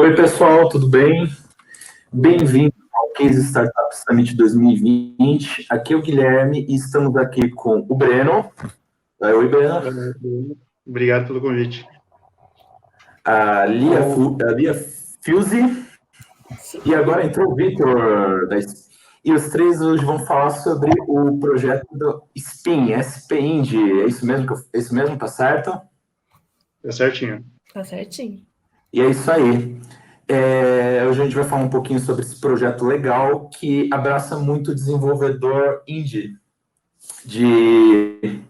Oi, pessoal, tudo bem? Bem-vindo ao Case Startup Summit 2020. Aqui é o Guilherme e estamos aqui com o Breno. Oi, Breno. Obrigado pelo convite. A Lia Fuse. E agora entrou o Victor. E os três hoje vão falar sobre o projeto do SPIN, SP-Ind. É isso mesmo? Tá certo? Tá certinho. Tá certinho. E é isso aí. Hoje a gente vai falar um pouquinho sobre esse projeto legal que abraça muito desenvolvedor indie de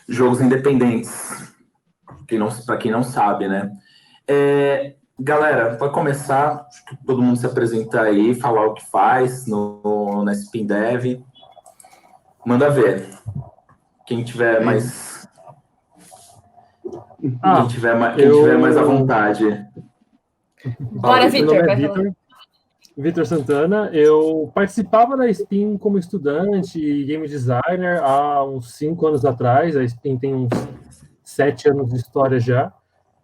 jogos independentes, para quem não sabe, né? Galera, para começar, acho que todo mundo se apresentar aí, falar o que faz na Spin Dev. Manda ver. Quem tiver mais... Quem tiver mais à vontade. Bora, Victor. Meu nome é Victor Santana. Eu participava da Spin como estudante e game designer há uns 5 anos atrás. A Spin tem uns 7 anos de história já.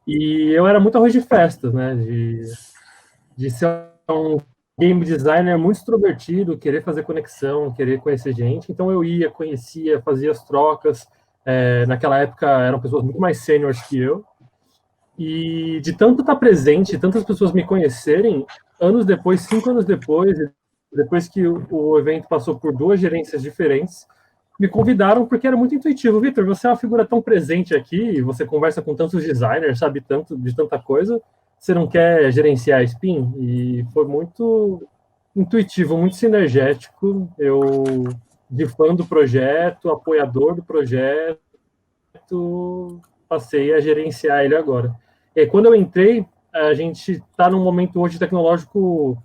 E eu era muito arroz de festa, né? De ser um game designer muito extrovertido, querer fazer conexão, querer conhecer gente. Então eu ia, conhecia, fazia as trocas. Naquela época eram pessoas muito mais sêniores que eu. E de tanto estar presente, tantas pessoas me conhecerem, anos depois, 5 anos depois que o evento passou por 2 gerências diferentes, me convidaram porque era muito intuitivo. Victor, você é uma figura tão presente aqui, você conversa com tantos designers, sabe tanto de tanta coisa, você não quer gerenciar a Spin? E foi muito intuitivo, muito sinergético. Eu, de fã do projeto, apoiador do projeto, passei a gerenciar ele agora. E quando eu entrei, a gente está num momento hoje tecnológico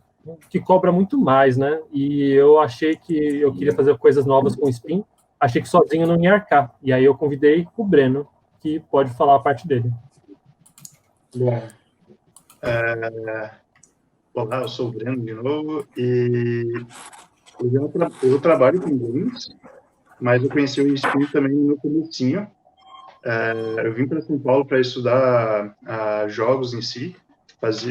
que cobra muito mais, né? E eu achei que eu queria fazer coisas novas com o Spin, achei que sozinho não ia arcar. E aí eu convidei o Breno, que pode falar a parte dele. Bom, olá, eu sou o Breno de novo, e eu trabalho com games, mas eu conheci o Spin também no comecinho. Eu vim para São Paulo para estudar jogos em si.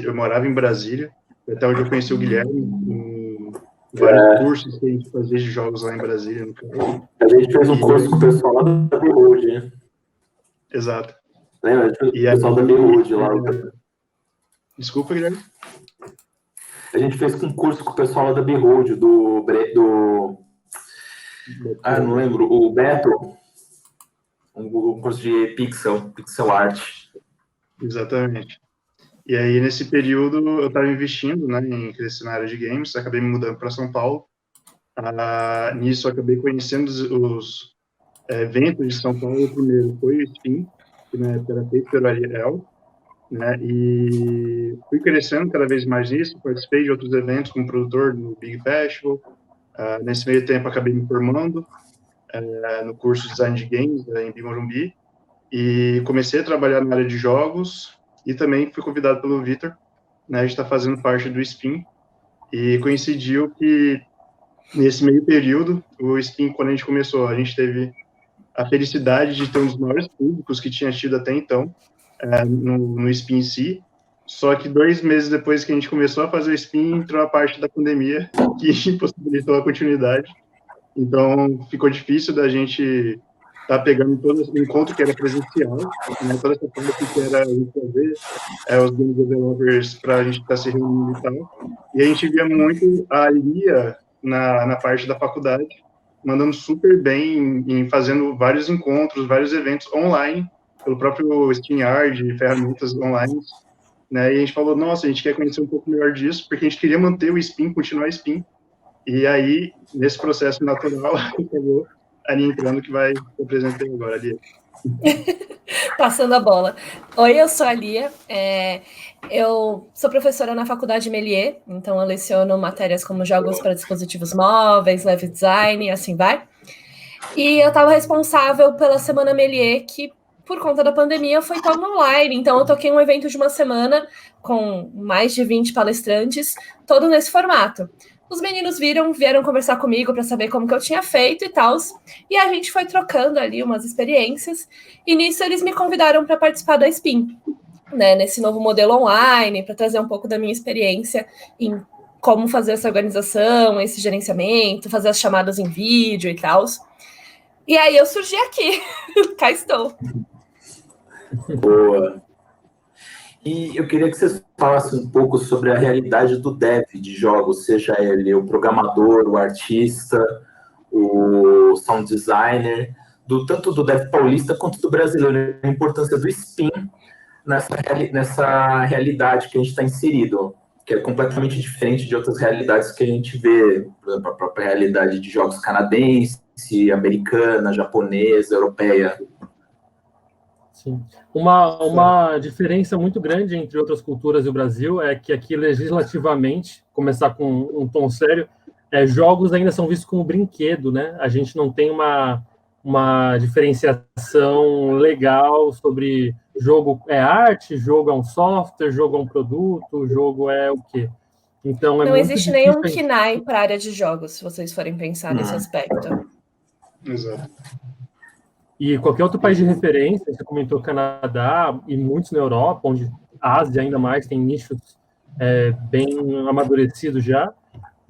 Eu morava em Brasília, até onde eu conheci o Guilherme, em vários cursos que a gente fazia de jogos lá em Brasília. A gente fez um curso com o pessoal lá da Behold, né? Exato. Lembra? A gente fez com o pessoal da Behold lá. Desculpa, Guilherme. A gente fez um curso com o pessoal lá da Behold, não lembro, o Beto. Um curso de pixel art. Exatamente. E aí, nesse período, eu estava investindo, né, em crescer na área de games, acabei me mudando para São Paulo. Nisso, eu acabei conhecendo os eventos de São Paulo. O primeiro foi o Spin, que na época era feito pelo Ariel, né, e fui crescendo cada vez mais nisso, participei de outros eventos como produtor no Big Festival. Nesse meio tempo, acabei me formando no curso de Design de Games em Morumbi, e comecei a trabalhar na área de jogos, e também fui convidado pelo Victor, né, a gente está fazendo parte do Spin, e coincidiu que, nesse meio período, o Spin, quando a gente começou, a gente teve a felicidade de ter um dos maiores públicos que tinha tido até então, no Spin em si, só que 2 meses depois que a gente começou a fazer o Spin, entrou a parte da pandemia, que impossibilitou a continuidade. Então, ficou difícil da gente estar pegando todo o encontro que era presencial, né, toda essa parte que era a gente fazer, os game developers para a gente estar se reunindo e tal. E a gente via muito a Lia na parte da faculdade, mandando super bem em fazendo vários encontros, vários eventos online, pelo próprio StreamYard, ferramentas online, né, e a gente falou, nossa, a gente quer conhecer um pouco melhor disso, porque a gente queria manter o Spin, continuar o Spin. E aí, nesse processo natural, acabou a Lia entrando, que vai se apresentar agora, Lia. Passando a bola. Oi, eu sou a Lia. Eu sou professora na Faculdade Melier, então eu leciono matérias como jogos para dispositivos móveis, web design e assim vai. E eu estava responsável pela Semana Melier, que por conta da pandemia foi toda online. Então eu toquei um evento de uma semana com mais de 20 palestrantes, todo nesse formato. Os meninos vieram conversar comigo para saber como que eu tinha feito e tal. E a gente foi trocando ali umas experiências. E nisso eles me convidaram para participar da Spin. né, nesse novo modelo online, para trazer um pouco da minha experiência em como fazer essa organização, esse gerenciamento, fazer as chamadas em vídeo e tal. E aí eu surgi aqui, cá estou. Boa. E eu queria que você falasse um pouco sobre a realidade do dev de jogos, seja ele o programador, o artista, o sound designer, tanto do dev paulista quanto do brasileiro, a importância do spin nessa realidade que a gente está inserido, que é completamente diferente de outras realidades que a gente vê, por exemplo, a própria realidade de jogos canadense, americana, japonesa, europeia. Sim. Uma diferença muito grande entre outras culturas e o Brasil é que aqui, legislativamente, começar com um tom sério, jogos ainda são vistos como brinquedo, né? A gente não tem uma diferenciação legal sobre jogo é arte, jogo é um software, jogo é um produto, jogo é o quê? Então, não muito existe difícil. nenhum KNAI para a área de jogos, se vocês forem pensar nesse aspecto. Exato. E qualquer outro país de referência, você comentou Canadá e muitos na Europa, onde a Ásia ainda mais tem nichos bem amadurecidos já,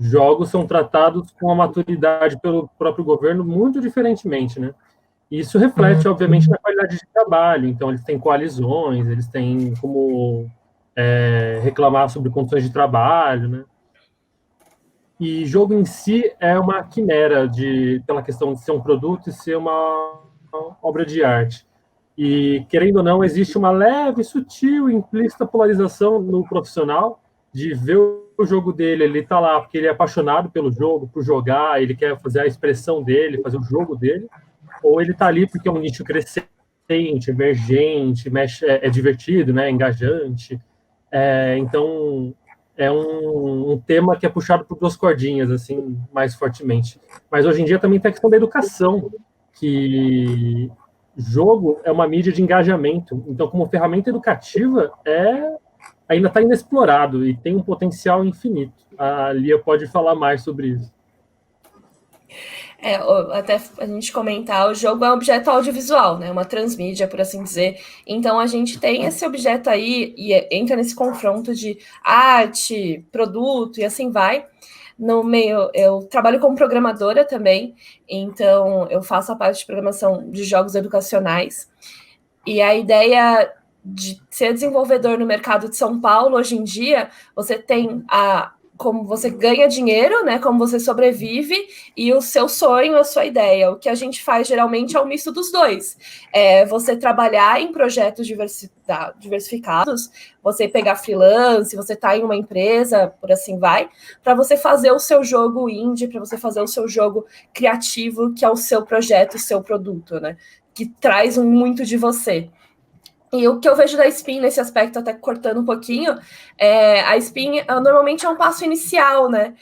jogos são tratados com a maturidade pelo próprio governo muito diferentemente, né? E isso reflete, obviamente, na qualidade de trabalho. Então, eles têm coalizões, eles têm como reclamar sobre condições de trabalho, né? E jogo em si é uma quimera pela questão de ser um produto e ser uma obra de arte. E, querendo ou não, existe uma leve, sutil, implícita polarização no profissional de ver o jogo dele, ele está lá porque ele é apaixonado pelo jogo, por jogar, ele quer fazer a expressão dele, fazer o jogo dele, ou ele está ali porque é um nicho crescente, emergente, é divertido, né, engajante. Então, é um tema que é puxado por duas cordinhas, assim, mais fortemente. Mas hoje em dia também tem a questão da educação, que jogo é uma mídia de engajamento. Então, como ferramenta educativa, ainda está inexplorado e tem um potencial infinito. A Lia pode falar mais sobre isso. Até a gente comentar, o jogo é um objeto audiovisual, né? Uma transmídia, por assim dizer. Então, a gente tem esse objeto aí e entra nesse confronto de arte, produto e assim vai. No meio, eu trabalho como programadora também, então eu faço a parte de programação de jogos educacionais. E a ideia de ser desenvolvedor no mercado de São Paulo, hoje em dia, você tem como você ganha dinheiro, né? Como você sobrevive e o seu sonho, a sua ideia. O que a gente faz geralmente é um misto dos dois. Você trabalhar em projetos diversificados, você pegar freelance, você tá em uma empresa, por assim vai, para você fazer o seu jogo indie, para você fazer o seu jogo criativo, que é o seu projeto, o seu produto, né? Que traz muito de você. E o que eu vejo da Spin nesse aspecto, até cortando um pouquinho, a Spin normalmente é um passo inicial, né?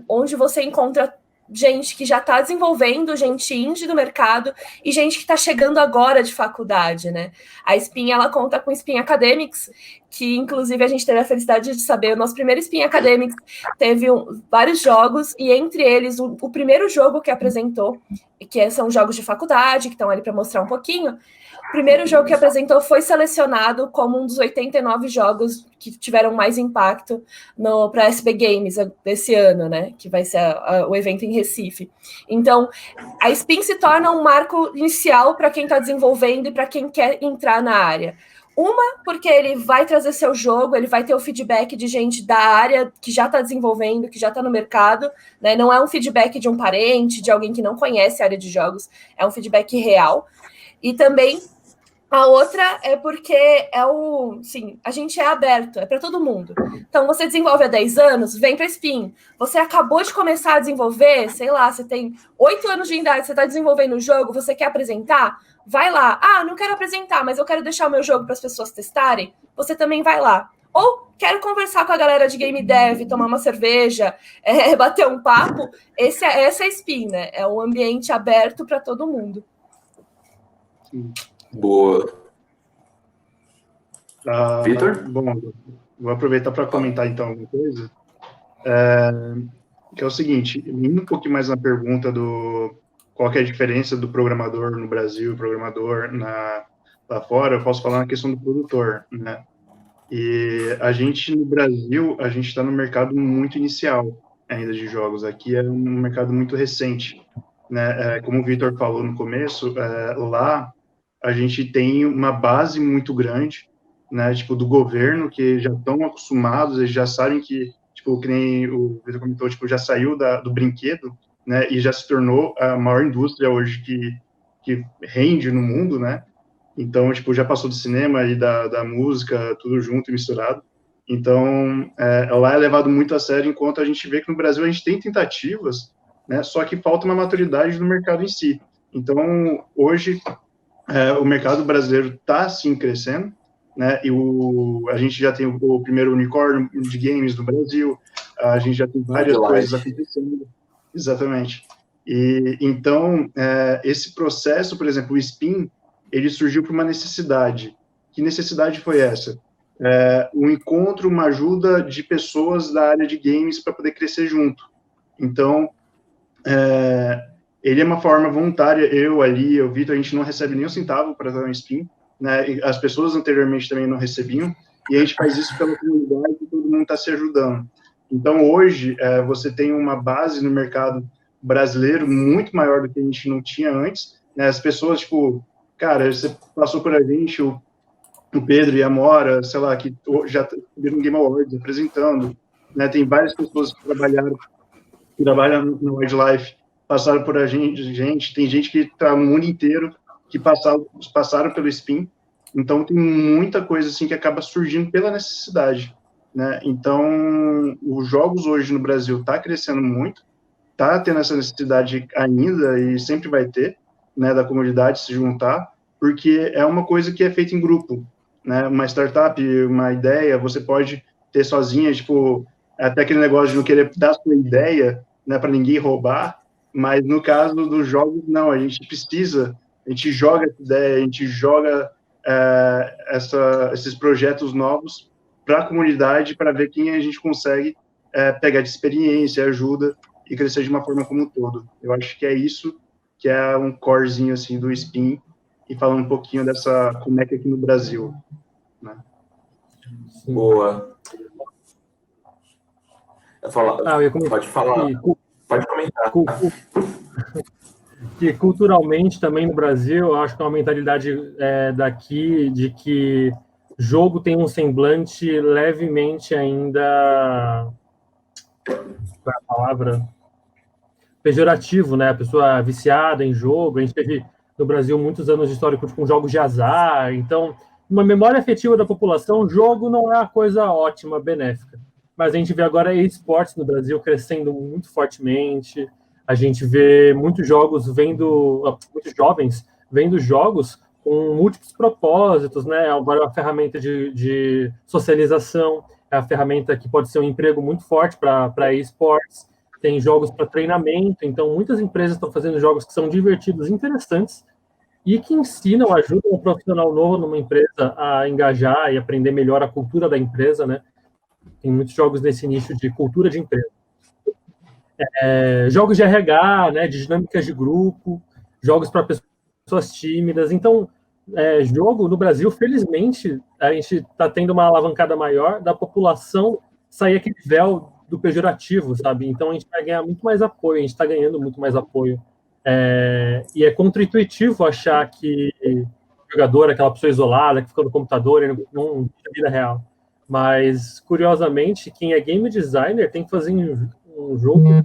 Onde você encontra gente que já está desenvolvendo, gente indie do mercado e gente que está chegando agora de faculdade, né? A Spin, ela conta com o Spin Academics, que inclusive a gente teve a felicidade de saber, o nosso primeiro Spin Academics teve vários jogos, e entre eles o primeiro jogo que apresentou, que são jogos de faculdade, que estão ali para mostrar um pouquinho. O primeiro jogo que apresentou foi selecionado como um dos 89 jogos que tiveram mais impacto para a SB Games desse ano, né? Que vai ser o evento em Recife. Então, a Spin se torna um marco inicial para quem está desenvolvendo e para quem quer entrar na área. Uma, porque ele vai trazer seu jogo, ele vai ter o feedback de gente da área que já está desenvolvendo, que já está no mercado, né? Não é um feedback de um parente, de alguém que não conhece a área de jogos, é um feedback real. E também a outra é porque a gente é aberto, é para todo mundo. Então, você desenvolve há 10 anos, vem para Spin. Você acabou de começar a desenvolver, sei lá, você tem 8 anos de idade, você está desenvolvendo o jogo, você quer apresentar? Vai lá. Não quero apresentar, mas eu quero deixar o meu jogo para as pessoas testarem. Você também vai lá. Ou quero conversar com a galera de game dev, tomar uma cerveja, bater um papo. Essa é a Spin, né? É um ambiente aberto para todo mundo. Sim. Boa. Vitor? Bom, vou aproveitar para comentar então alguma coisa. Que é o seguinte, indo um pouquinho mais na pergunta qual que é a diferença do programador no Brasil e programador na lá fora, eu posso falar na questão do produtor, né? E a gente, no Brasil, a gente está no mercado muito inicial ainda de jogos. Aqui é um mercado muito recente, né? Como o Vitor falou no começo, lá a gente tem uma base muito grande, né? Tipo, do governo, que já estão acostumados, eles já sabem que, tipo, que nem o Vitor comentou, tipo, já saiu do brinquedo, né? E já se tornou a maior indústria hoje que rende no mundo, né? Então, tipo, já passou do cinema e da música, tudo junto e misturado. Então, lá é levado muito a sério, enquanto a gente vê que no Brasil a gente tem tentativas, né? Só que falta uma maturidade no mercado em si. Então, hoje, o mercado brasileiro está, sim, crescendo, né? E a gente já tem o primeiro unicórnio de games no Brasil, a gente já tem várias coisas acontecendo. Exatamente. E, então, esse processo, por exemplo, o Spin, ele surgiu por uma necessidade. Que necessidade foi essa? Um encontro, uma ajuda de pessoas da área de games para poder crescer junto. Então, ele é uma forma voluntária. Eu, ali, o Vitor, a gente não recebe nem um centavo para dar um Spin, né? As pessoas anteriormente também não recebiam, e a gente faz isso pela comunidade e todo mundo está se ajudando. Então, hoje, você tem uma base no mercado brasileiro muito maior do que a gente não tinha antes, né? As pessoas, tipo, cara, você passou por a gente, o Pedro e a Mora, sei lá, que já viram Game Awards apresentando, né? Tem várias pessoas que trabalham no Wildlife, passaram por a gente, tem gente que está no mundo inteiro que passaram pelo Spin, então tem muita coisa assim que acaba surgindo pela necessidade, né? Então, os jogos hoje no Brasil tá crescendo muito, tá tendo essa necessidade ainda e sempre vai ter, né, da comunidade se juntar, porque é uma coisa que é feita em grupo, né? Uma startup, uma ideia, você pode ter sozinha, tipo, até aquele negócio de não querer dar sua ideia, né, para ninguém roubar, mas no caso dos jogos, não, a gente joga essa ideia, a gente joga esses projetos novos para a comunidade, para ver quem a gente consegue pegar de experiência, ajuda e crescer de uma forma como um todo. Eu acho que é isso que é um corezinho assim do Spin, e falando um pouquinho dessa como é que é aqui no Brasil, né? Boa. Pode falar. Pode comentar. Que culturalmente também no Brasil, eu acho que é uma mentalidade daqui de que jogo tem um semblante levemente ainda, qual é a palavra? Pejorativo, né? A pessoa viciada em jogo. A gente teve no Brasil muitos anos de histórico com jogos de azar. Então, uma memória afetiva da população, jogo não é uma coisa ótima, benéfica. Mas a gente vê agora esportes no Brasil crescendo muito fortemente. A gente vê muitos jovens vendo jogos com múltiplos propósitos, né? Agora é uma ferramenta de socialização, é a ferramenta que pode ser um emprego muito forte para esportes. Tem jogos para treinamento, então muitas empresas estão fazendo jogos que são divertidos, interessantes, e que ensinam, ajudam um profissional novo numa empresa a engajar e aprender melhor a cultura da empresa, né? Tem muitos jogos nesse nicho de cultura de empresa. Jogos de RH, né, de dinâmicas de grupo, jogos para pessoas tímidas. Então, jogo no Brasil, felizmente, a gente está tendo uma alavancada maior da população sair aquele véu do pejorativo, sabe? Então, a gente vai ganhar muito mais apoio, a gente está ganhando muito mais apoio. E é contra-intuitivo achar que o jogador é aquela pessoa isolada, que fica no computador e não vive a vida real. Mas, curiosamente, quem é game designer tem que fazer um jogo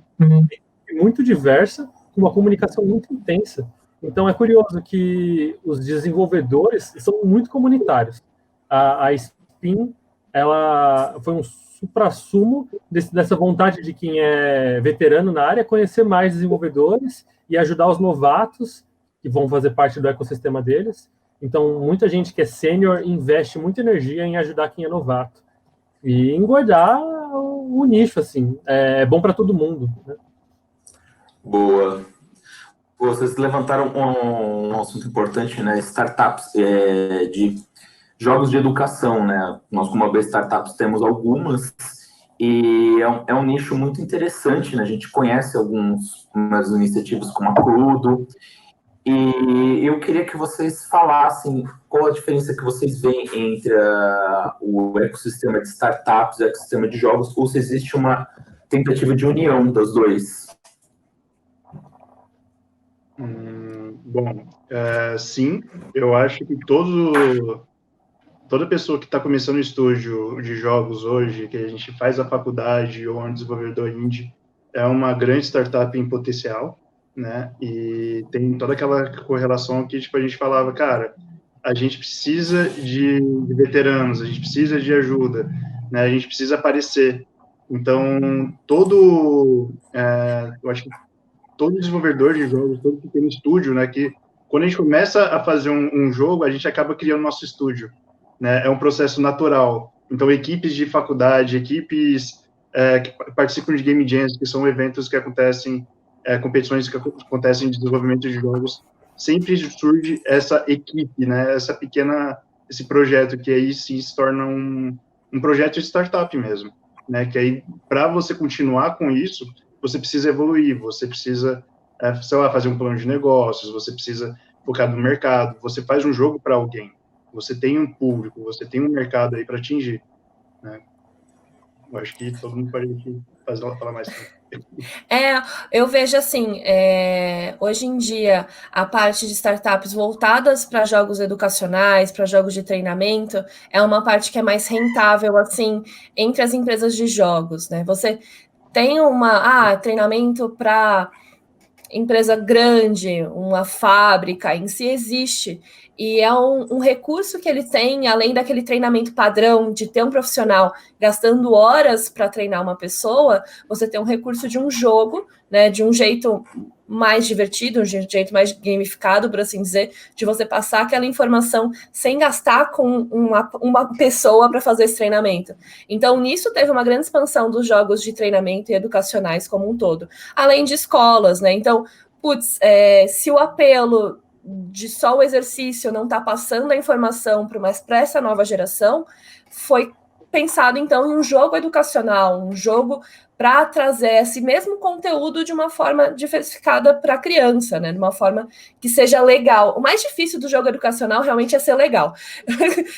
muito diversa, com uma comunicação muito intensa. Então, é curioso que os desenvolvedores são muito comunitários. A Spin, ela foi um suprassumo dessa vontade de quem é veterano na área conhecer mais desenvolvedores e ajudar os novatos que vão fazer parte do ecossistema deles. Então, muita gente que é sênior investe muita energia em ajudar quem é novato. E engordar o nicho, assim. É bom para todo mundo, né? Boa. Vocês levantaram um assunto importante, né? Startups de jogos de educação, né? Nós, como a Startups, temos algumas, e é um nicho muito interessante, né? A gente conhece algumas iniciativas como a Crudo, E eu queria que vocês falassem qual a diferença que vocês veem entre o ecossistema de startups e o ecossistema de jogos, ou se existe uma tentativa de união dos dois. Bom, sim, eu acho que toda pessoa que está começando o estúdio de jogos hoje, que a gente faz a faculdade ou é um desenvolvedor indie, é uma grande startup em potencial, né? E tem toda aquela correlação que tipo, a gente falava, cara, a gente precisa de veteranos, a gente precisa de ajuda, né? A gente precisa aparecer. Então, eu acho que todo desenvolvedor de jogos, todo pequeno estúdio, né, que quando a gente começa a fazer um jogo, a gente acaba criando nosso estúdio, né? É um processo natural. Então, equipes de faculdade, equipes que participam de game jams, que são eventos que acontecem, competições que acontecem de desenvolvimento de jogos, sempre surge essa equipe, né? Esse projeto que aí sim se torna um projeto de startup mesmo, né? Que aí, para você continuar com isso, você precisa evoluir, você precisa, sei lá, fazer um plano de negócios, você precisa focar no mercado, você faz um jogo para alguém, você tem um público, você tem um mercado aí para atingir, né? Eu acho que todo mundo pode falar mais. Eu vejo assim, hoje em dia, a parte de startups voltadas para jogos educacionais, para jogos de treinamento, é uma parte que é mais rentável, assim, entre as empresas de jogos, né? Você tem treinamento para empresa grande, uma fábrica, em si existe. E é um recurso que ele tem, além daquele treinamento padrão de ter um profissional gastando horas para treinar uma pessoa, você tem um recurso de um jogo, né, de um jeito mais divertido, um jeito mais gamificado, por assim dizer, de você passar aquela informação sem gastar com uma pessoa para fazer esse treinamento. Então, nisso teve uma grande expansão dos jogos de treinamento e educacionais como um todo, além de escolas, né? Então, se o apelo de só o exercício não está passando a informação para essa nova geração, foi pensado, então, em um jogo educacional, um jogo para trazer esse mesmo conteúdo de uma forma diversificada para a criança, né? De uma forma que seja legal. O mais difícil do jogo educacional realmente é ser legal,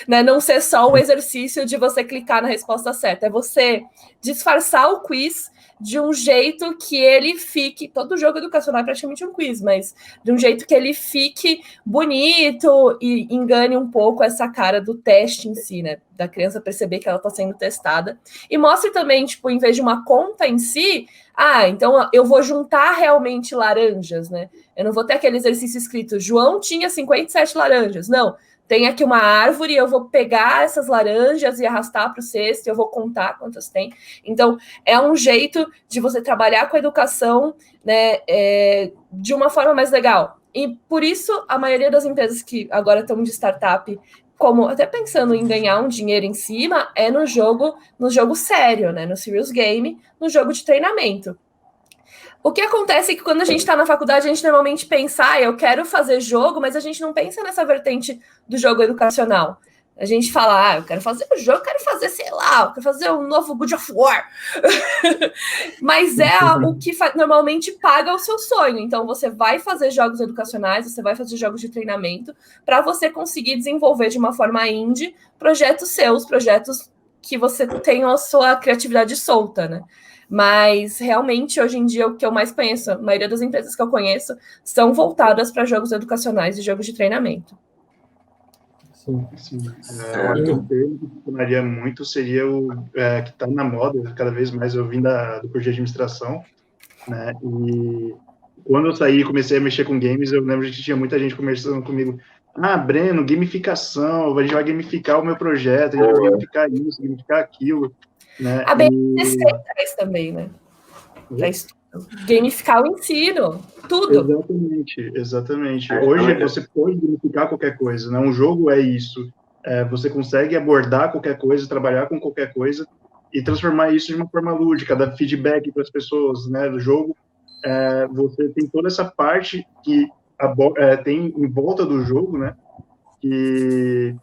né? Não ser só o exercício de você clicar na resposta certa, é você disfarçar o quiz de um jeito que ele fique... Todo jogo educacional é praticamente um quiz, mas de um jeito que ele fique bonito e engane um pouco essa cara do teste em si, né? Da criança perceber que ela está sendo testada. E mostre também, tipo, em vez de uma conta em si, então eu vou juntar realmente laranjas, né? Eu não vou ter aquele exercício escrito, João tinha 57 laranjas. Não, tem aqui uma árvore, eu vou pegar essas laranjas e arrastar para o cesto, eu vou contar quantas tem. Então, é um jeito de você trabalhar com a educação, né, de uma forma mais legal. E por isso, a maioria das empresas que agora estão de startup, como até pensando em ganhar um dinheiro em cima, é no jogo sério, né, no serious game, no jogo de treinamento. O que acontece é que quando a gente está na faculdade, a gente normalmente pensa, eu quero fazer jogo, mas a gente não pensa nessa vertente do jogo educacional. A gente fala, eu quero fazer um jogo, quero fazer, sei lá, eu quero fazer um novo God of War. Mas é o que normalmente paga o seu sonho. Então, você vai fazer jogos educacionais, você vai fazer jogos de treinamento, para você conseguir desenvolver de uma forma indie projetos seus, projetos que você tenha a sua criatividade solta, né? Mas, realmente, hoje em dia, o que eu mais conheço, a maioria das empresas que eu conheço, são voltadas para jogos educacionais e jogos de treinamento. Sim. Eu acho que um termo que funcionaria muito seria o que está na moda, cada vez mais eu vim do curso de administração, né? E quando eu saí e comecei a mexer com games, eu lembro que tinha muita gente conversando comigo, Breno, gamificação, a gente vai gamificar o meu projeto, a gente vai gamificar isso, gamificar aquilo, né? A BNCC traz também, né? Gamificar o ensino, tudo. Exatamente. Hoje você pode gamificar qualquer coisa, né? Um jogo é isso. Você consegue abordar qualquer coisa, trabalhar com qualquer coisa e transformar isso de uma forma lúdica, dar feedback para as pessoas, né? Do jogo, você tem toda essa parte que tem em volta do jogo, né? Que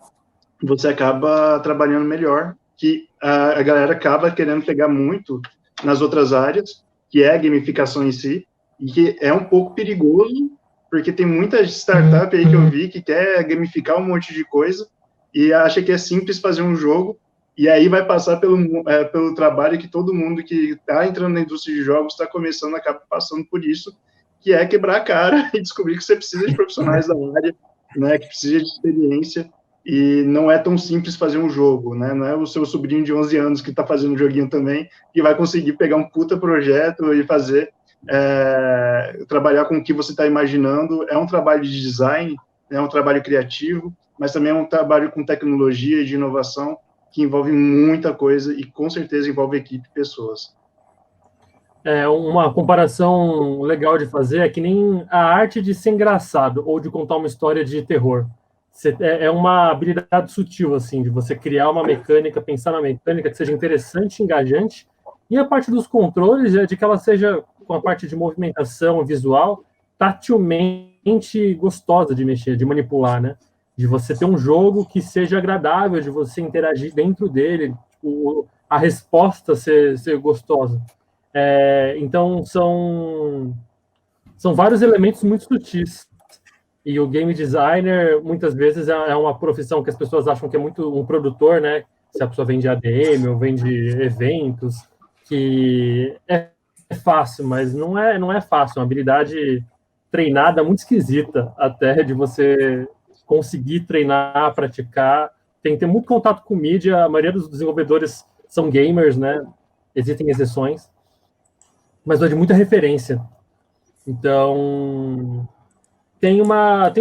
você acaba trabalhando melhor, que a galera acaba querendo pegar muito nas outras áreas, que é a gamificação em si, e que é um pouco perigoso porque tem muita startup aí que eu vi que quer gamificar um monte de coisa e acha que é simples fazer um jogo, e aí vai passar pelo trabalho que todo mundo que está entrando na indústria de jogos está começando, acaba passando por isso, que é quebrar a cara e descobrir que você precisa de profissionais da área, né, que precisa de experiência, e não é tão simples fazer um jogo, né, não é o seu sobrinho de 11 anos que está fazendo um joguinho também, que vai conseguir pegar um puta projeto e fazer, trabalhar com o que você está imaginando. É um trabalho de design, é um trabalho criativo, mas também é um trabalho com tecnologia e de inovação, que envolve muita coisa e com certeza envolve equipe e pessoas. Uma comparação legal de fazer é que nem a arte de ser engraçado ou de contar uma história de terror. É uma habilidade sutil, assim, de você criar uma mecânica, pensar na mecânica que seja interessante, engajante, e a parte dos controles é de que ela seja, com a parte de movimentação visual, tatilmente gostosa de mexer, de manipular, né? De você ter um jogo que seja agradável, de você interagir dentro dele, a resposta ser gostosa. Então, são vários elementos muito sutis. E o game designer, muitas vezes, é uma profissão que as pessoas acham que é muito um produtor, né? Se a pessoa vende ADM ou vende eventos, que é fácil, mas não é fácil. É uma habilidade treinada muito esquisita, até de você conseguir treinar, praticar. Tem que ter muito contato com mídia. A maioria dos desenvolvedores são gamers, né? Existem exceções, mas é de muita referência. Então, tem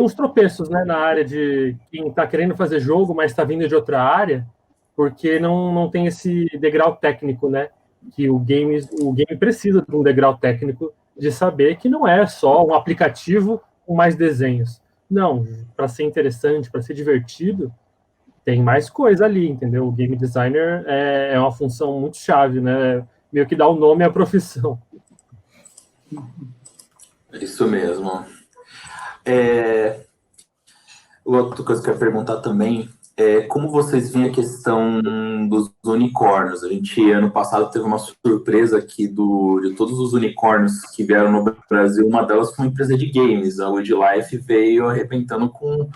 uns tropeços, né, na área de quem está querendo fazer jogo, mas está vindo de outra área, porque não tem esse degrau técnico, né? Que o game precisa de um degrau técnico de saber que não é só um aplicativo com mais desenhos. Não, para ser interessante, para ser divertido, tem mais coisa ali, entendeu? O game designer é uma função muito chave, né? Meio que dá o nome à profissão. Isso mesmo. Outra coisa que eu ia perguntar também é como vocês veem a questão dos unicórnios. A gente, ano passado, teve uma surpresa aqui de todos os unicórnios que vieram no Brasil. Uma delas foi uma empresa de games. A Woodlife veio arrebentando com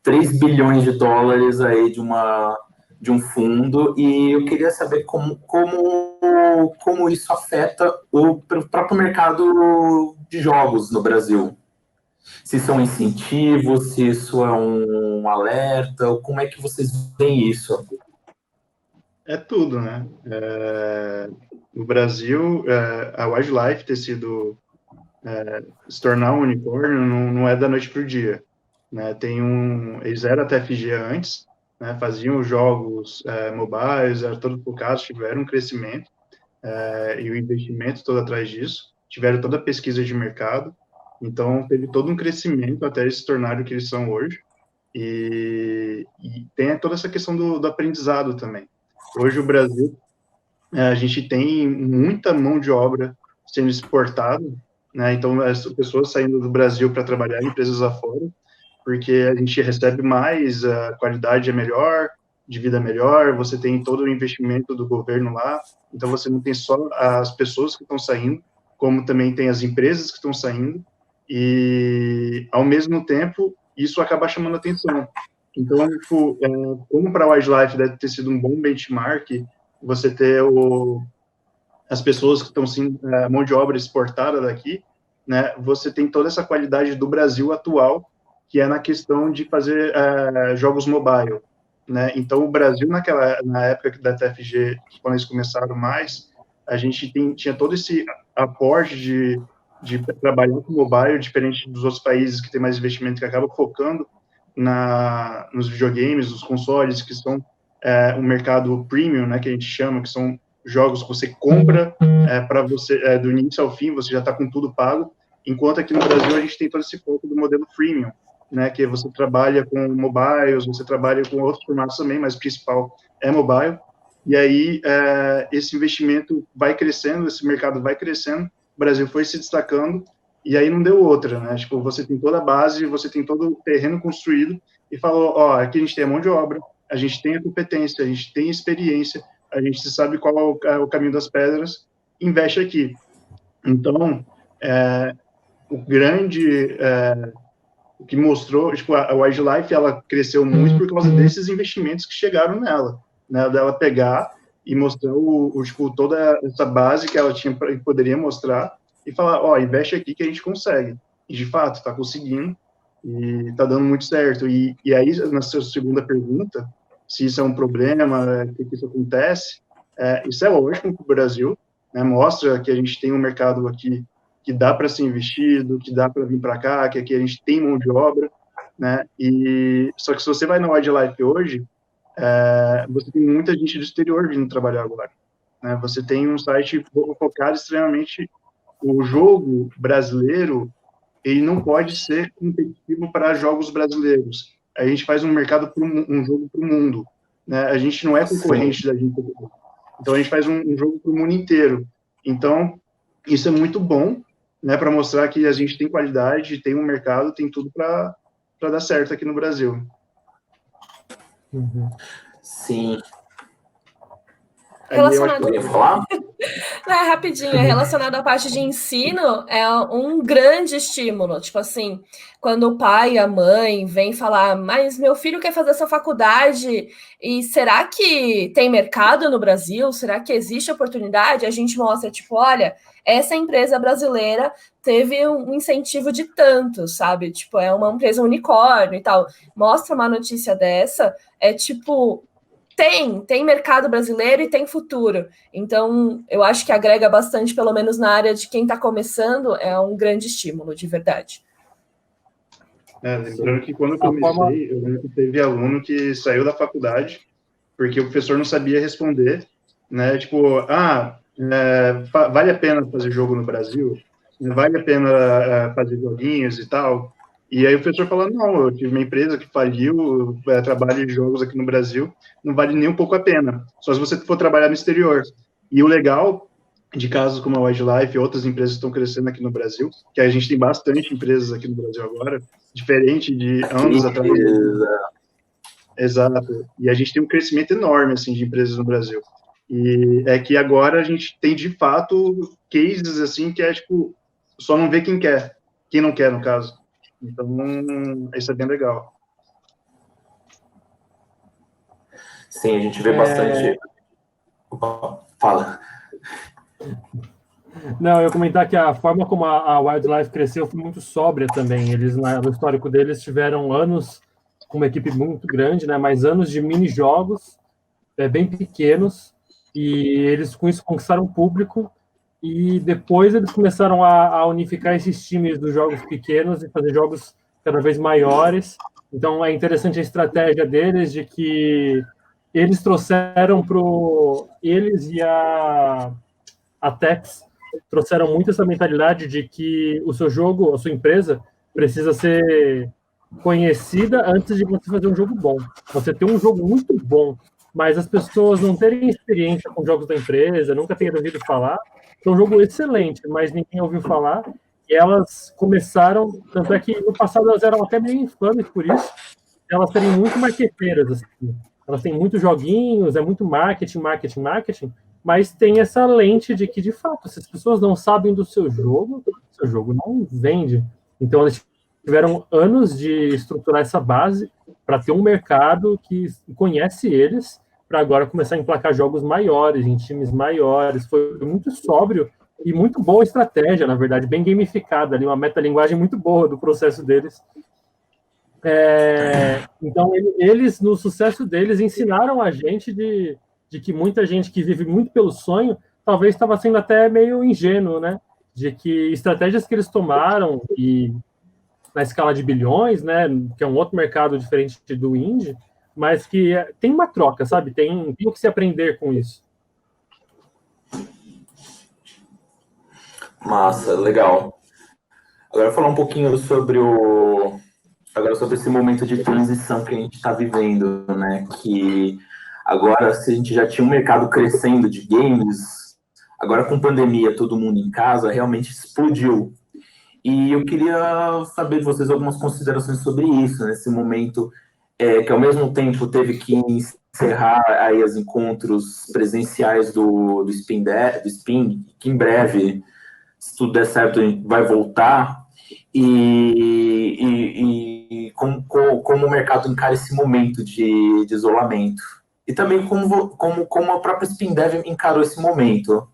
3 bilhões de dólares aí de um fundo, e eu queria saber como isso afeta o próprio mercado de jogos no Brasil. Se são incentivos, se isso é um alerta, ou como é que vocês veem isso? É tudo, né? No Brasil, a Wildlife ter se tornar um unicórnio não é da noite para o dia, né? Eles eram até FG antes, né? Faziam jogos mobiles, eram todos focados, tiveram um crescimento e o investimento todo atrás disso, tiveram toda a pesquisa de mercado, então teve todo um crescimento até eles se tornarem o que eles são hoje, e tem toda essa questão do aprendizado também. Hoje o Brasil, a gente tem muita mão de obra sendo exportada, né? Então as pessoas saindo do Brasil para trabalhar em empresas afora, porque a gente recebe mais, a qualidade é melhor, de vida melhor, você tem todo o investimento do governo lá, então você não tem só as pessoas que estão saindo, como também tem as empresas que estão saindo, e ao mesmo tempo isso acaba chamando atenção. Então, tipo, como para a Wildlife deve ter sido um bom benchmark, você ter as pessoas que estão sim, mão de obra exportada daqui, né? Você tem toda essa qualidade do Brasil atual, que é na questão de fazer jogos mobile, né? Então, o Brasil na época da TFG, quando eles começaram mais, a gente tinha todo esse aporte de trabalhar com mobile, diferente dos outros países que tem mais investimento, que acaba focando nos videogames, nos consoles, que são um mercado premium, né, que a gente chama, que são jogos que você compra para você, do início ao fim, você já está com tudo pago, enquanto aqui no Brasil a gente tem todo esse foco do modelo freemium, né, que você trabalha com mobiles, você trabalha com outros formatos também, mas o principal é mobile, e aí esse investimento vai crescendo, esse mercado vai crescendo, o Brasil foi se destacando, e aí não deu outra, né? Tipo, você tem toda a base, você tem todo o terreno construído, e falou, ó, aqui a gente tem a mão de obra, a gente tem a competência, a gente tem experiência, a gente sabe qual é o caminho das pedras, investe aqui. Então, o grande... o que mostrou, tipo, a Wildlife, ela cresceu muito por causa desses investimentos que chegaram nela, né, dela pegar e mostrar tipo, toda essa base que ela tinha poderia mostrar e falar, ó, investe aqui que a gente consegue. E, de fato, está conseguindo e está dando muito certo. E aí, na sua segunda pergunta, se isso é um problema, por que isso acontece, isso é lógico para o Brasil, né, mostra que a gente tem um mercado aqui que dá para ser investido, que dá para vir para cá, que aqui a gente tem mão de obra, né, e só que se você vai na Wildlife hoje, você tem muita gente do exterior vindo trabalhar agora, né, você tem um site focado extremamente, o jogo brasileiro, ele não pode ser competitivo para jogos brasileiros, a gente faz um mercado, um jogo para o mundo, né, a gente não é concorrente da gente, então a gente faz um jogo para o mundo inteiro, então isso é muito bom, né, para mostrar que a gente tem qualidade, tem um mercado, tem tudo para dar certo aqui no Brasil. Uhum. Sim. Relacionado... Eu ia falar? Rapidinho, relacionado à parte de ensino, é um grande estímulo. Tipo assim, quando o pai e a mãe vêm falar, mas meu filho quer fazer essa faculdade, e será que tem mercado no Brasil? Será que existe oportunidade? A gente mostra, tipo, olha, essa empresa brasileira teve um incentivo de tanto, sabe? Tipo, é uma empresa unicórnio e tal. Mostra uma notícia dessa, tipo... Tem mercado brasileiro e tem futuro. Então, eu acho que agrega bastante, pelo menos na área de quem está começando, é um grande estímulo, de verdade. Lembrando que quando eu comecei, eu lembro que teve aluno que saiu da faculdade porque o professor não sabia responder, né? Tipo, vale a pena fazer jogo no Brasil? Vale a pena fazer joguinhos e tal? E aí o professor falou, não, eu tive uma empresa que faliu, trabalho de jogos aqui no Brasil, não vale nem um pouco a pena, só se você for trabalhar no exterior. E o legal de casos como a Wildlife e outras empresas estão crescendo aqui no Brasil, que a gente tem bastante empresas aqui no Brasil agora, diferente de anos atrás. Exato. E a gente tem um crescimento enorme, assim, de empresas no Brasil. E é que agora a gente tem, de fato, cases, assim, que tipo, só não vê quem quer, quem não quer, no caso. Então, isso é bem legal. Sim, a gente vê bastante... Opa, fala. Não, eu ia comentar que a forma como a Wildlife cresceu foi muito sóbria também. Eles, no histórico deles, tiveram anos com uma equipe muito grande, né? Mas anos de mini-jogos bem pequenos, e eles com isso conquistaram o público, e depois eles começaram a unificar esses times dos jogos pequenos e fazer jogos cada vez maiores. Então é interessante a estratégia deles, de que eles trouxeram eles e a Tex trouxeram muito essa mentalidade de que o seu jogo, a sua empresa, precisa ser conhecida antes de você fazer um jogo bom. Você tem um jogo muito bom, mas as pessoas não terem experiência com jogos da empresa, nunca terem ouvido falar, é um jogo excelente, mas ninguém ouviu falar, e elas começaram, tanto é que no passado elas eram até meio infames por isso, elas serem muito marqueteiras, assim. Elas têm muitos joguinhos, é muito marketing, mas tem essa lente de que, de fato, se as pessoas não sabem do seu jogo não vende. Então, eles tiveram anos de estruturar essa base para ter um mercado que conhece eles, para agora começar a emplacar jogos maiores, em times maiores. Foi muito sóbrio e muito boa estratégia, na verdade, bem gamificada, ali, uma metalinguagem muito boa do processo deles. Então, eles, no sucesso deles, ensinaram a gente de que muita gente que vive muito pelo sonho, talvez estava sendo até meio ingênuo, né? De que estratégias que eles tomaram, e na escala de bilhões, né? Que é um outro mercado diferente do indie, mas que tem uma troca, sabe? Tem o que se aprender com isso. Massa, legal. Agora falar um pouquinho sobre esse momento de transição que a gente está vivendo, né? Que agora, se a gente já tinha um mercado crescendo de games, agora com pandemia, todo mundo em casa, realmente explodiu. E eu queria saber de vocês algumas considerações sobre isso, nesse momento que ao mesmo tempo teve que encerrar aí os encontros presenciais do Spin, que em breve, se tudo der certo, vai voltar. e como o mercado encara esse momento de isolamento. E também como a própria SpinDev encarou esse momento.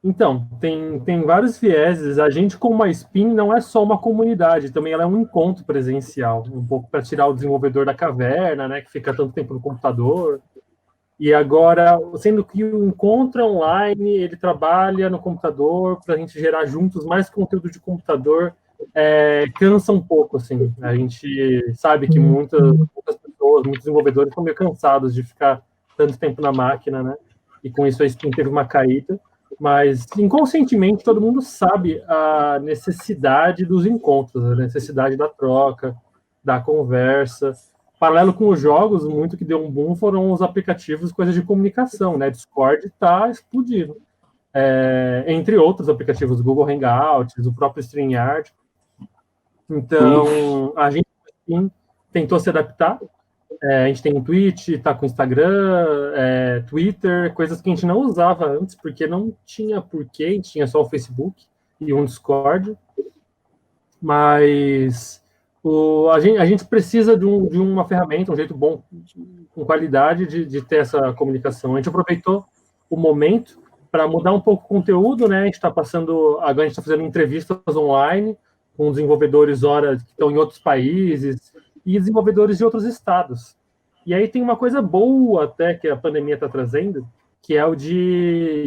Então, tem vários vieses. A gente, como uma Spin, não é só uma comunidade, também ela é um encontro presencial, um pouco para tirar o desenvolvedor da caverna, né, que fica tanto tempo no computador. E agora, sendo que o encontro online, ele trabalha no computador para a gente gerar juntos mais conteúdo de computador, cansa um pouco, assim. A gente sabe que muitas pessoas, muitos desenvolvedores estão meio cansados de ficar tanto tempo na máquina, né? E com isso a Spin teve uma caída. Mas inconscientemente todo mundo sabe a necessidade dos encontros, a necessidade da troca, da conversa. Paralelo com os jogos, muito que deu um boom foram os aplicativos, coisas de comunicação, né? Discord está explodindo. Entre outros aplicativos, Google Hangouts, o próprio StreamYard. Então, a gente sim, tentou se adaptar. A gente tem um Twitch, tá com Instagram, Twitter, coisas que a gente não usava antes, porque não tinha porquê, a gente tinha só o Facebook e um Discord. Mas a gente precisa de uma ferramenta, um jeito bom, com qualidade, de ter essa comunicação. A gente aproveitou o momento para mudar um pouco o conteúdo, né? A gente está agora a gente está fazendo entrevistas online com desenvolvedores que estão em outros países, e desenvolvedores de outros estados. E aí tem uma coisa boa até que a pandemia está trazendo, que é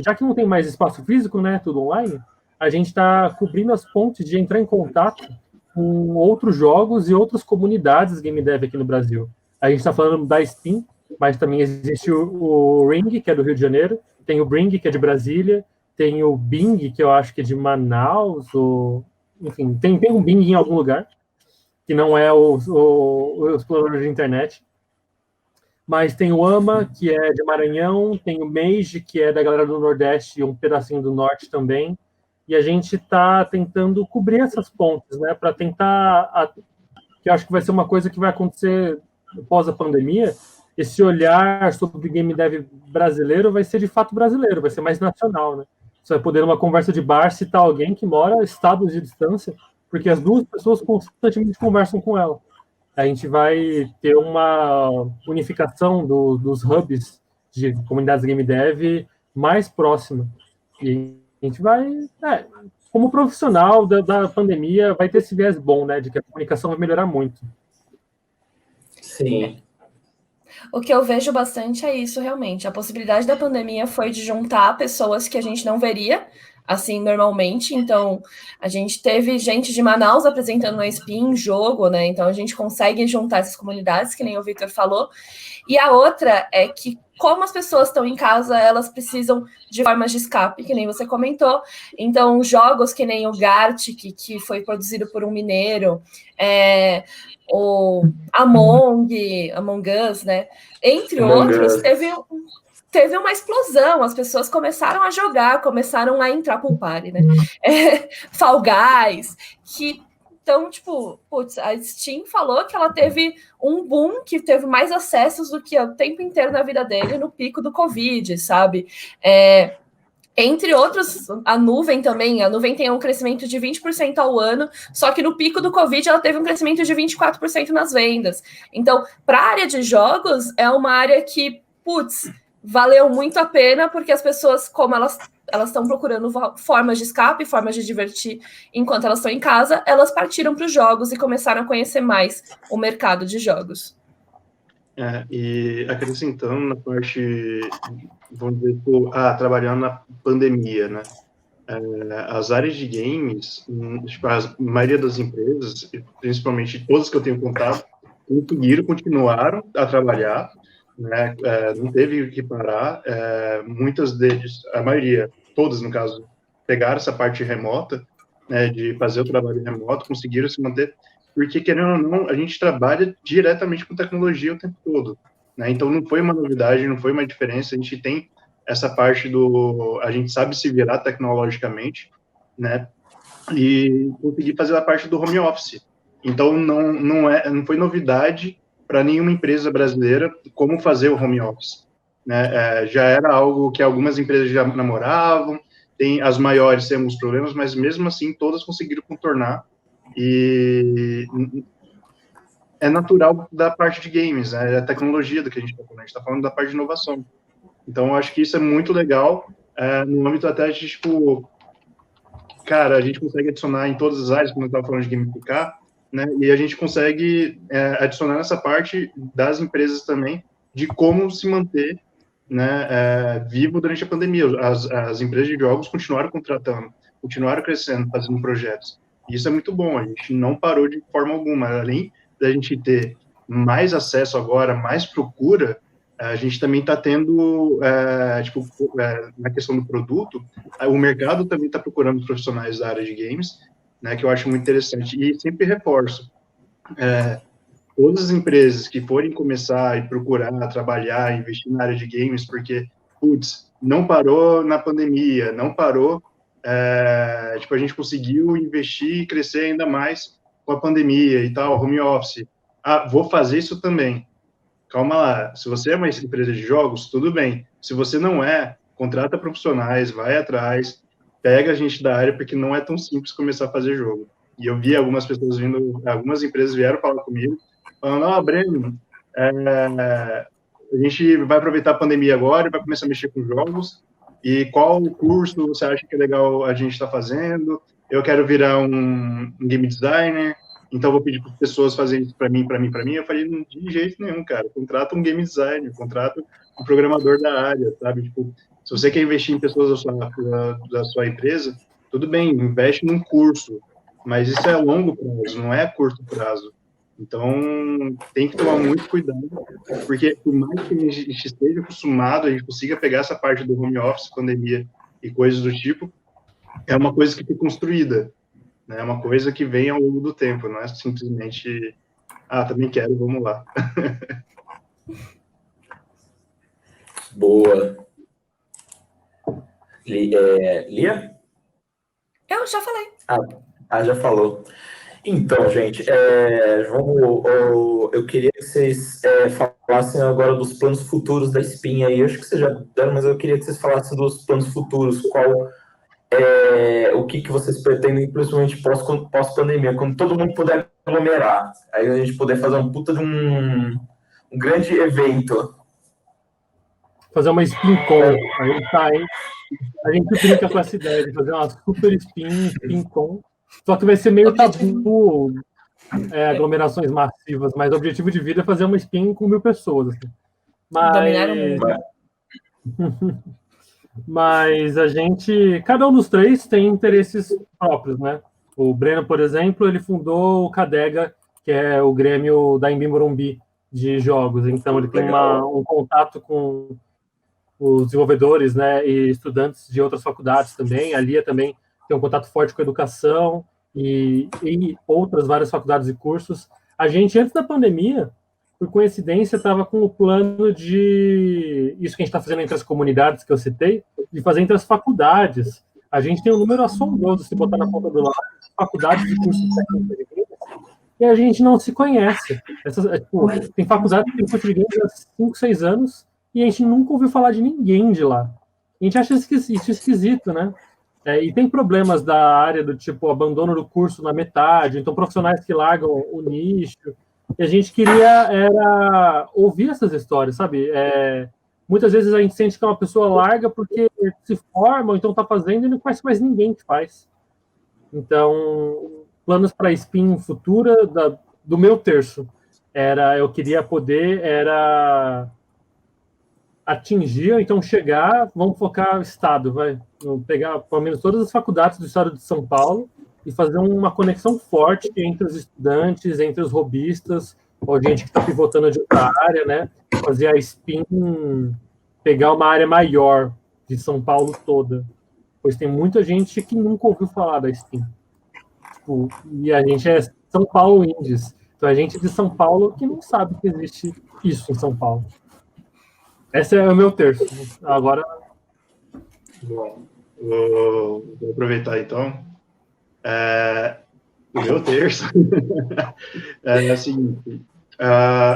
já que não tem mais espaço físico, né, tudo online, a gente está cobrindo as pontes de entrar em contato com outros jogos e outras comunidades game dev aqui no Brasil. A gente está falando da Spin, mas também existe o Ring, que é do Rio de Janeiro, tem o Bring, que é de Brasília, tem o Bing, que eu acho que é de Manaus, enfim, tem um Bing em algum lugar, que não é o explorador de internet. Mas tem o AMA, que é de Maranhão, tem o Mage, que é da galera do Nordeste e um pedacinho do Norte também. E a gente está tentando cobrir essas pontes, né, para tentar, que eu acho que vai ser uma coisa que vai acontecer após a pandemia, esse olhar sobre o game dev brasileiro vai ser de fato brasileiro, vai ser mais nacional, né? Você vai poder, numa conversa de bar, citar alguém que mora estados de distância, porque as duas pessoas constantemente conversam com ela. A gente vai ter uma unificação dos hubs de comunidades game dev mais próxima. E a gente vai, como profissional da pandemia, vai ter esse viés bom, né, de que a comunicação vai melhorar muito. Sim. O que eu vejo bastante é isso, realmente. A possibilidade da pandemia foi de juntar pessoas que a gente não veria, assim, normalmente. Então, a gente teve gente de Manaus apresentando no Spin jogo, né? Então, a gente consegue juntar essas comunidades, que nem o Victor falou. E a outra é que, como as pessoas estão em casa, elas precisam de formas de escape, que nem você comentou. Então, jogos que nem o Gartic, que foi produzido por um mineiro, o Among Us, né? Entre outros, teve uma explosão, as pessoas começaram a jogar, começaram a entrar pro party, né? Fall Guys, então, tipo, putz, a Steam falou que ela teve um boom, que teve mais acessos do que o tempo inteiro na vida dele no pico do Covid, sabe? Entre outros, a nuvem também. A nuvem tem um crescimento de 20% ao ano, só que no pico do Covid ela teve um crescimento de 24% nas vendas. Então, para a área de jogos, é uma área que, putz, valeu muito a pena, porque as pessoas, como elas estão procurando formas de escape, formas de divertir enquanto elas estão em casa, elas partiram para os jogos e começaram a conhecer mais o mercado de jogos. E acrescentando na parte, vamos dizer, trabalhando na pandemia, né? As áreas de games, tipo, a maioria das empresas, principalmente todas que eu tenho contato, continuaram a trabalhar, né? Não teve que parar. Muitas deles, a maioria, todas no caso, pegaram essa parte remota, né, de fazer o trabalho remoto, conseguiram se manter, porque, querendo ou não, a gente trabalha diretamente com tecnologia o tempo todo, né? Então, não foi uma novidade, não foi uma diferença. A gente tem essa parte a gente sabe se virar tecnologicamente, né? E conseguir fazer a parte do home office. Então, não foi novidade para nenhuma empresa brasileira como fazer o home office, né? Já era algo que algumas empresas já namoravam, tem as maiores têm alguns problemas, mas mesmo assim todas conseguiram contornar, e é natural da parte de games, né? É a tecnologia do que a gente está falando, a gente está falando da parte de inovação. Então, eu acho que isso é muito legal, no âmbito até de, tipo, cara, a gente consegue adicionar em todas as áreas, como eu estava falando de gamificar, né? E a gente consegue adicionar nessa parte das empresas também, de como se manter, né, vivo durante a pandemia. As empresas de jogos continuaram contratando, continuaram crescendo, fazendo projetos. E isso é muito bom, a gente não parou de forma alguma. Além da gente ter mais acesso agora, mais procura, a gente também está tendo, na questão do produto, o mercado também está procurando profissionais da área de games, né, que eu acho muito interessante. E sempre reforço, todas as empresas que forem começar e procurar trabalhar, investir na área de games, porque, putz, não parou na pandemia, não parou, a gente conseguiu investir e crescer ainda mais com a pandemia e tal, home office. Vou fazer isso também. Calma lá, se você é uma empresa de jogos, tudo bem. Se você não contrata profissionais, vai atrás, pega a gente da área, porque não é tão simples começar a fazer jogo. E eu vi algumas pessoas algumas empresas vieram falar comigo, falando, Breno, a gente vai aproveitar a pandemia agora e vai começar a mexer com jogos, e qual curso você acha que é legal a gente estar fazendo? Eu quero virar um game designer, então vou pedir para as pessoas fazerem isso para mim. Eu falei, de jeito nenhum, cara, contrata um game designer, contrata um programador da área, sabe? Tipo, se você quer investir em pessoas da sua empresa, tudo bem, investe num curso, mas isso é a longo prazo, não é a curto prazo. Então, tem que tomar muito cuidado, porque por mais que a gente esteja acostumado, a gente consiga pegar essa parte do home office, pandemia e coisas do tipo, é uma coisa que foi construída, né? É uma coisa que vem ao longo do tempo, não é simplesmente, também quero, vamos lá. Boa. Lia? Eu já falei. Já falou. Então, gente, eu queria que vocês falassem agora dos planos futuros da Spin aí. Eu acho que vocês já deram, mas eu queria que vocês falassem dos planos futuros. O que vocês pretendem, principalmente pós-pandemia, quando todo mundo puder aglomerar. Aí a gente poder fazer um puta de um grande evento. Fazer uma SpinCon. A gente brinca com essa ideia de fazer uma super SpinCon. Só que vai ser meio tabu aglomerações massivas, mas o objetivo de vida é fazer uma Spin com 1.000 pessoas. Assim. Mas a gente, cada um dos três tem interesses próprios, né? O Breno, por exemplo, ele fundou o Cadega, que é o Grêmio da Embi Morumbi de jogos. Então ele tem um contato com os desenvolvedores, né, e estudantes de outras faculdades também. A Lia também tem um contato forte com a educação e outras várias faculdades e cursos. A gente, antes da pandemia, por coincidência, estava com o plano de isso que a gente está fazendo entre as comunidades que eu citei, de fazer entre as faculdades. A gente tem um número assombroso, se botar na ponta do lado, faculdades de cursos técnicos, e a gente não se conhece. Tem faculdade que tem curso de games há 5, 6 anos, e a gente nunca ouviu falar de ninguém de lá. A gente acha isso esquisito, né? E tem problemas da área do tipo abandono do curso na metade, então profissionais que largam o nicho. E a gente queria ouvir essas histórias, sabe? Muitas vezes a gente sente que uma pessoa larga porque se forma, ou então está fazendo e não conhece mais ninguém que faz. Então, planos para a Spin futura do meu terço eu queria poder atingir, então chegar, vamos focar o estado, pegar pelo menos todas as faculdades do estado de São Paulo e fazer uma conexão forte entre os estudantes, entre os hobbyistas, ou gente que está pivotando de outra área, né? Fazer a Spin pegar uma área maior de São Paulo toda, pois tem muita gente que nunca ouviu falar da Spin. E a gente é São Paulo Indies, então a gente de São Paulo que não sabe que existe isso em São Paulo. Esse é o meu terço. Agora. Bom, vou aproveitar então. O meu terço é o seguinte: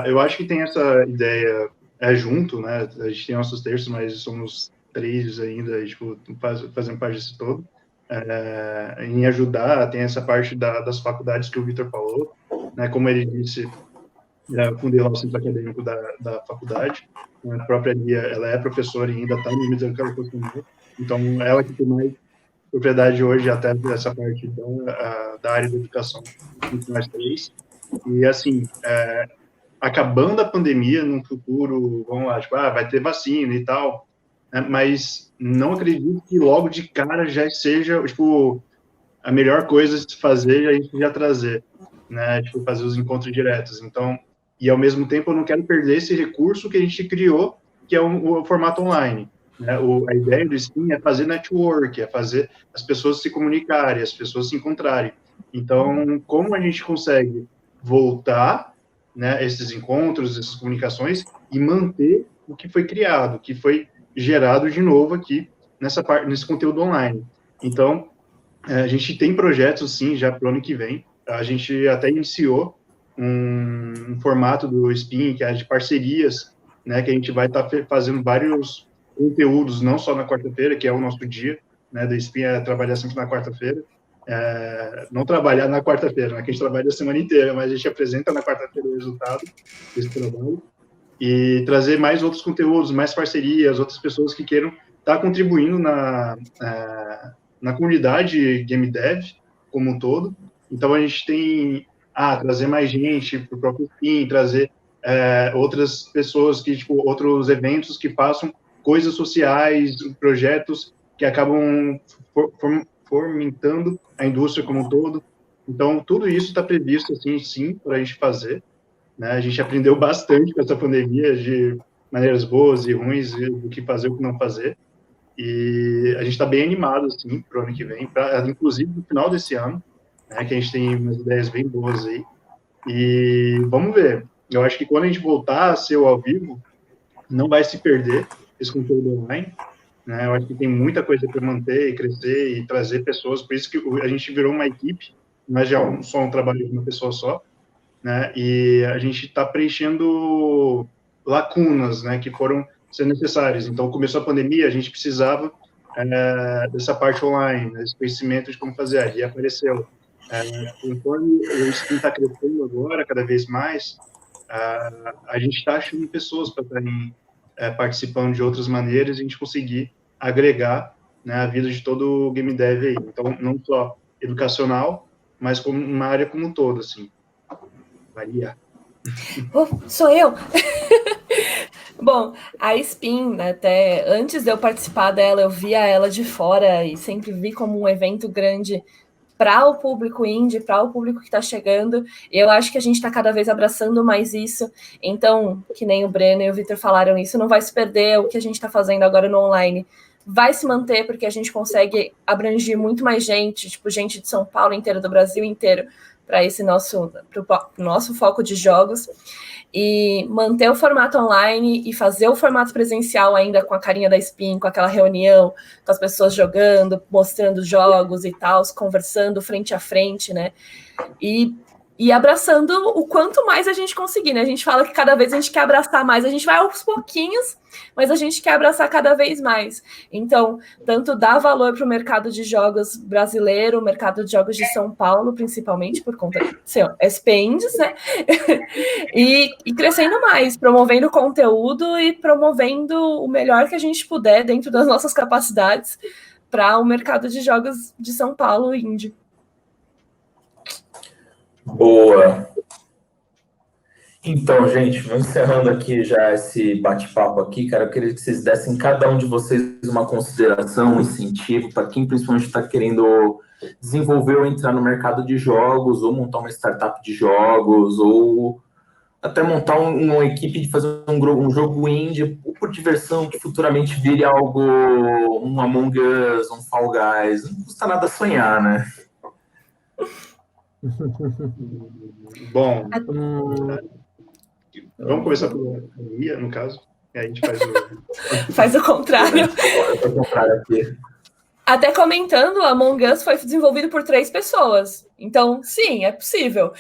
eu acho que tem essa ideia junto, né? A gente tem nossos terços, mas somos 3 ainda, tipo, fazendo parte disso todo, em ajudar. Tem essa parte das faculdades que o Vitor falou, né? Como ele disse, eu fundei lá o centro acadêmico da faculdade. A própria Lia, ela é professora e ainda está no nível que ela costuma. Então, ela que tem mais propriedade hoje até dessa parte da área da educação, nós 3. E, assim, acabando a pandemia, no futuro, vamos lá, tipo, vai ter vacina e tal, né? Mas não acredito que logo de cara já seja, tipo, a melhor coisa de se fazer a gente já trazer, né? Tipo, fazer os encontros diretos. Então, e ao mesmo tempo eu não quero perder esse recurso que a gente criou, que é o formato online, né? A ideia do Steam é fazer network, é fazer as pessoas se comunicarem, as pessoas se encontrarem. Então, como a gente consegue voltar, né, esses encontros, essas comunicações, e manter o que foi criado, o que foi gerado de novo aqui nesse conteúdo online. Então, a gente tem projetos, sim, já para o ano que vem. A gente até iniciou um formato do Spin, que é de parcerias, né, que a gente vai estar fazendo vários conteúdos, não só na quarta-feira, que é o nosso dia, né, do Spin, trabalhar sempre na quarta-feira. Não trabalhar na quarta-feira, né, que a gente trabalha a semana inteira, mas a gente apresenta na quarta-feira o resultado desse trabalho e trazer mais outros conteúdos, mais parcerias, outras pessoas que queiram estar contribuindo na comunidade Game Dev como um todo. Então, a gente tem trazer mais gente para o próprio Steam, trazer outras pessoas, outros eventos que façam coisas sociais, projetos que acabam fomentando a indústria como um todo. Então, tudo isso está previsto, assim, sim, para a gente fazer, né? A gente aprendeu bastante com essa pandemia, de maneiras boas e ruins, do que fazer e o que não fazer. E a gente está bem animado, assim, para o ano que vem, inclusive no final desse ano, né, que a gente tem umas ideias bem boas aí. E vamos ver. Eu acho que quando a gente voltar a ser ao vivo, não vai se perder esse conteúdo online, né? Eu acho que tem muita coisa para manter e crescer e trazer pessoas. Por isso que a gente virou uma equipe, mas já só um trabalho de uma pessoa só, né? E a gente está preenchendo lacunas, né, que foram ser necessárias. Então, começou a pandemia, a gente precisava dessa parte online, desse conhecimento de como fazer, e apareceu. Conforme o Steam está crescendo agora, cada vez mais, a gente está achando pessoas para estarem participando de outras maneiras e a gente conseguir agregar, né, a vida de todo o game dev aí. Então, não só educacional, mas como uma área como um todo, assim. Maria. Sou eu? Bom, a Spin, até antes de eu participar dela, eu via ela de fora e sempre vi como um evento grande para o público indie, para o público que está chegando. Eu acho que a gente está cada vez abraçando mais isso. Então, que nem o Breno e o Vitor falaram, isso não vai se perder. O que a gente está fazendo agora no online vai se manter, porque a gente consegue abranger muito mais gente, tipo, gente de São Paulo inteiro, do Brasil inteiro, para esse nosso foco de jogos. E manter o formato online e fazer o formato presencial ainda com a carinha da Spin, com aquela reunião, com as pessoas jogando, mostrando jogos e tal, conversando frente a frente, né? E abraçando o quanto mais a gente conseguir, né? A gente fala que cada vez a gente quer abraçar mais, a gente vai aos pouquinhos, mas a gente quer abraçar cada vez mais. Então, tanto dar valor para o mercado de jogos brasileiro, o mercado de jogos de São Paulo, principalmente, por conta de SPInds, né? e crescendo mais, promovendo conteúdo e promovendo o melhor que a gente puder dentro das nossas capacidades para o mercado de jogos de São Paulo indie. Boa. Então, gente, vamos encerrando aqui já esse bate-papo aqui, cara. Eu queria que vocês dessem, cada um de vocês, uma consideração, um incentivo para quem principalmente está querendo desenvolver ou entrar no mercado de jogos, ou montar uma startup de jogos, ou até montar uma equipe de fazer um jogo indie, ou por diversão, que futuramente vire algo, um Among Us, um Fall Guys. Não custa nada sonhar, né? Bom, vamos começar pela Maria, no caso, e aí a gente faz o contrário. Faz o contrário aqui. Até comentando, Among Us foi desenvolvido por 3 pessoas. Então, sim, é possível.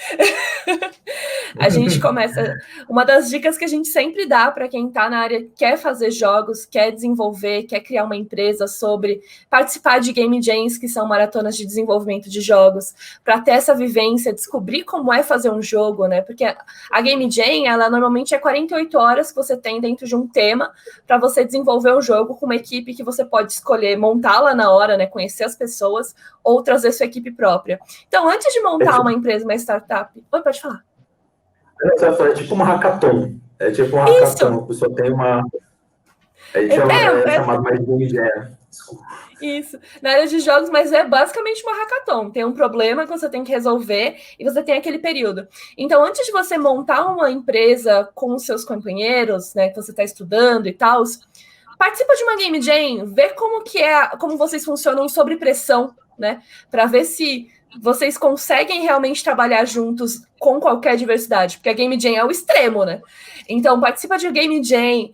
A gente começa... Uma das dicas que a gente sempre dá para quem está na área, quer fazer jogos, quer desenvolver, quer criar uma empresa, sobre participar de Game Jams, que são maratonas de desenvolvimento de jogos, para ter essa vivência, descobrir como é fazer um jogo, né? Porque a Game Jam, ela normalmente é 48 horas que você tem dentro de um tema para você desenvolver o jogo com uma equipe que você pode escolher montá-la na hora, né? Conhecer as pessoas ou trazer sua equipe própria. Então, antes de montar uma empresa, uma startup... Oi, pode falar. É tipo uma hackathon. É tipo um hackathon. A pessoa tem uma... É chamado mais de Game Jam. Desculpa. Isso, na área de jogos, mas é basicamente uma hackathon. Tem um problema que você tem que resolver e você tem aquele período. Então, antes de você montar uma empresa com os seus companheiros, né, que você está estudando e tal, participa de uma Game Jam, vê como vocês funcionam sob pressão, né, para ver se vocês conseguem realmente trabalhar juntos com qualquer diversidade, porque a Game Jam é o extremo, né? Então, participa de Game Jam,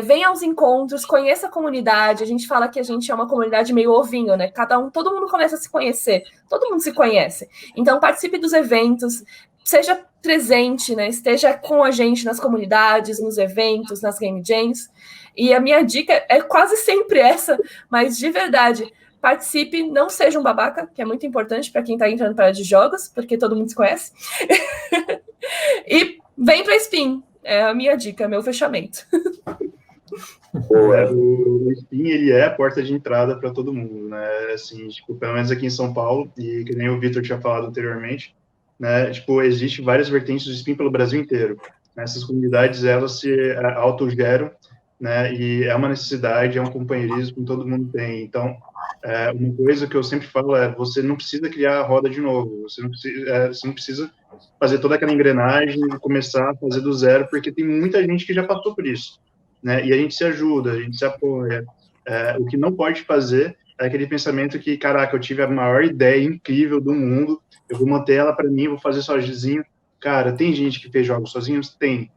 venha aos encontros, conheça a comunidade. A gente fala que a gente é uma comunidade meio ovinho, né? Todo mundo começa a se conhecer, todo mundo se conhece. Então, participe dos eventos, seja presente, né? Esteja com a gente nas comunidades, nos eventos, nas Game Jams. E a minha dica é quase sempre essa, mas de verdade, participe, não seja um babaca, que é muito importante para quem está entrando para a área de jogos, porque todo mundo se conhece. E vem para a Spin. É a minha dica, meu fechamento. O Spin, ele é a porta de entrada para todo mundo, né? Assim, tipo, pelo menos aqui em São Paulo, e que nem o Vitor tinha falado anteriormente, né? Tipo, existe várias vertentes do Spin pelo Brasil inteiro. Essas comunidades, elas se autogeram, né? E é uma necessidade, é um companheirismo que todo mundo tem. Então, uma coisa que eu sempre falo é: você não precisa criar a roda de novo, você não precisa fazer toda aquela engrenagem e começar a fazer do zero, porque tem muita gente que já passou por isso, né? E a gente se ajuda, a gente se apoia. O que não pode fazer é aquele pensamento que, caraca, eu tive a maior ideia incrível do mundo, eu vou manter ela para mim, vou fazer sozinho. Cara, tem gente que fez jogos sozinhos? Tem.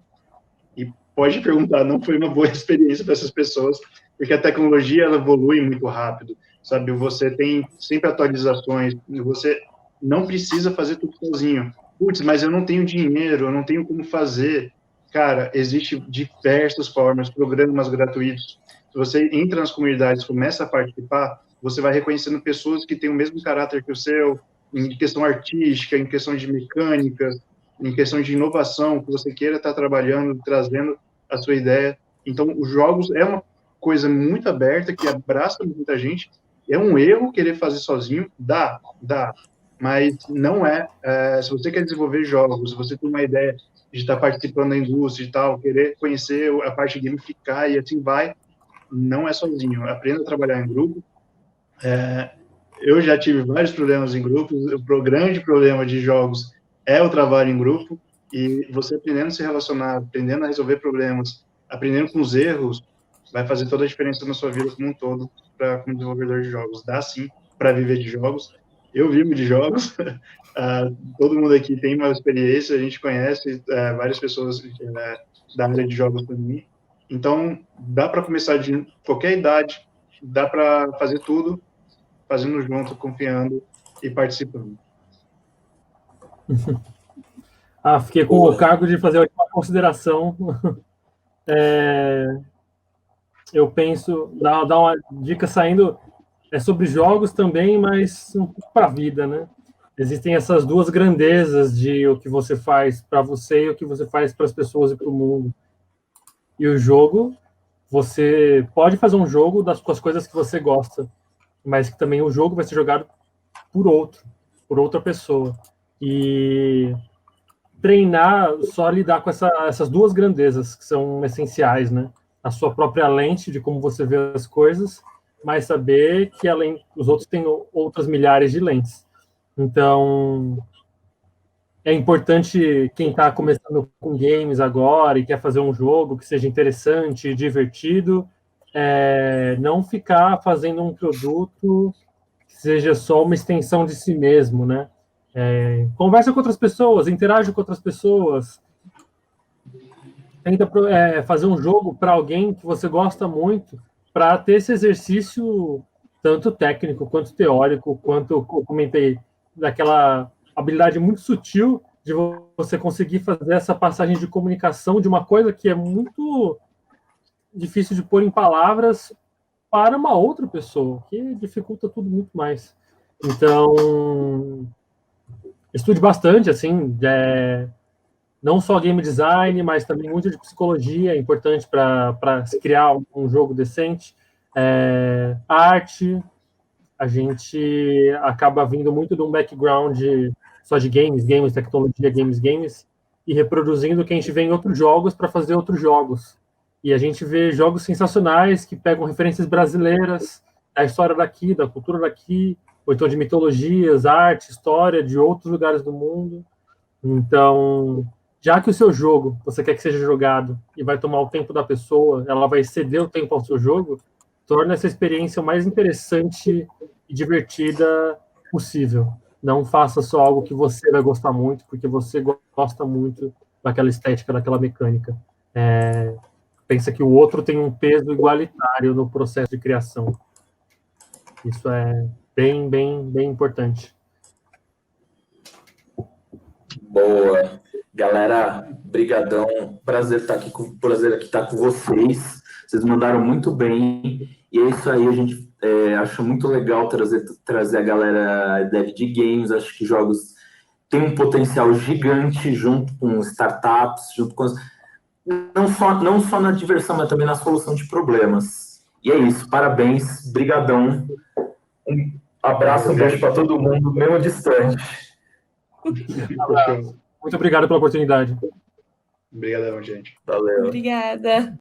E pode perguntar, não foi uma boa experiência para essas pessoas, porque a tecnologia, ela evolui muito rápido, sabe? Você tem sempre atualizações, você não precisa fazer tudo sozinho. Putz, mas eu não tenho dinheiro, eu não tenho como fazer. Cara, existem diversas formas, programas gratuitos. Se você entra nas comunidades, começa a participar, você vai reconhecendo pessoas que têm o mesmo caráter que o seu, em questão artística, em questão de mecânica, em questão de inovação, que você queira estar trabalhando, trazendo a sua ideia. Então, os jogos é uma coisa muito aberta, que abraça muita gente. É um erro querer fazer sozinho, dá, mas não se você quer desenvolver jogos, se você tem uma ideia de estar participando da indústria e tal, querer conhecer a parte gamificar e assim vai, não é sozinho. Aprenda a trabalhar em grupo. Eu já tive vários problemas em grupos. O grande problema de jogos é o trabalho em grupo, e você aprendendo a se relacionar, aprendendo a resolver problemas, aprendendo com os erros, vai fazer toda a diferença na sua vida como um todo, como desenvolvedor de jogos. Dá sim para viver de jogos. Eu vivo de jogos. Todo mundo aqui tem uma experiência, a gente conhece várias pessoas da área de jogos também. Então, dá para começar de qualquer idade, dá para fazer tudo, fazendo junto, confiando e participando. Fiquei com o cargo de fazer uma consideração. Eu penso, dar uma dica saindo, sobre jogos também, mas um pouco para a vida, né? Existem essas duas grandezas de o que você faz para você e o que você faz para as pessoas e para o mundo. E o jogo, você pode fazer um jogo com as coisas que você gosta, mas que também o jogo vai ser jogado por outra pessoa. E treinar, só lidar com essas duas grandezas que são essenciais, né? A sua própria lente de como você vê as coisas, mas saber que além os outros têm outras milhares de lentes. Então, é importante quem está começando com games agora e quer fazer um jogo que seja interessante e divertido, não ficar fazendo um produto que seja só uma extensão de si mesmo, né? Conversa com outras pessoas, interage com outras pessoas, tenta fazer um jogo para alguém que você gosta muito, para ter esse exercício tanto técnico quanto teórico, quanto eu comentei daquela habilidade muito sutil de você conseguir fazer essa passagem de comunicação de uma coisa que é muito difícil de pôr em palavras para uma outra pessoa, que dificulta tudo muito mais. Então, estude bastante, assim, não só game design, mas também muito de psicologia, é importante para se criar um jogo decente. Arte, a gente acaba vindo muito de um background só de games, tecnologia, games, e reproduzindo o que a gente vê em outros jogos para fazer outros jogos. E a gente vê jogos sensacionais que pegam referências brasileiras, da história daqui, da cultura daqui, ou então de mitologias, arte, história de outros lugares do mundo. Então, já que o seu jogo, você quer que seja jogado e vai tomar o tempo da pessoa, ela vai ceder o tempo ao seu jogo, torna essa experiência o mais interessante e divertida possível. Não faça só algo que você vai gostar muito, porque você gosta muito daquela estética, daquela mecânica. Pensa que o outro tem um peso igualitário no processo de criação. Isso é bem, bem, bem importante. Boa. Galera, brigadão. Prazer aqui estar com vocês. Vocês mandaram muito bem. E é isso aí, a gente acha muito legal trazer a galera dev de games. Acho que jogos têm um potencial gigante junto com startups, junto com não só na diversão, mas também na solução de problemas. E é isso, parabéns, brigadão. Um abraço, um beijo para todo mundo, mesmo distante. Muito obrigado pela oportunidade. Obrigadão, gente. Valeu. Obrigada.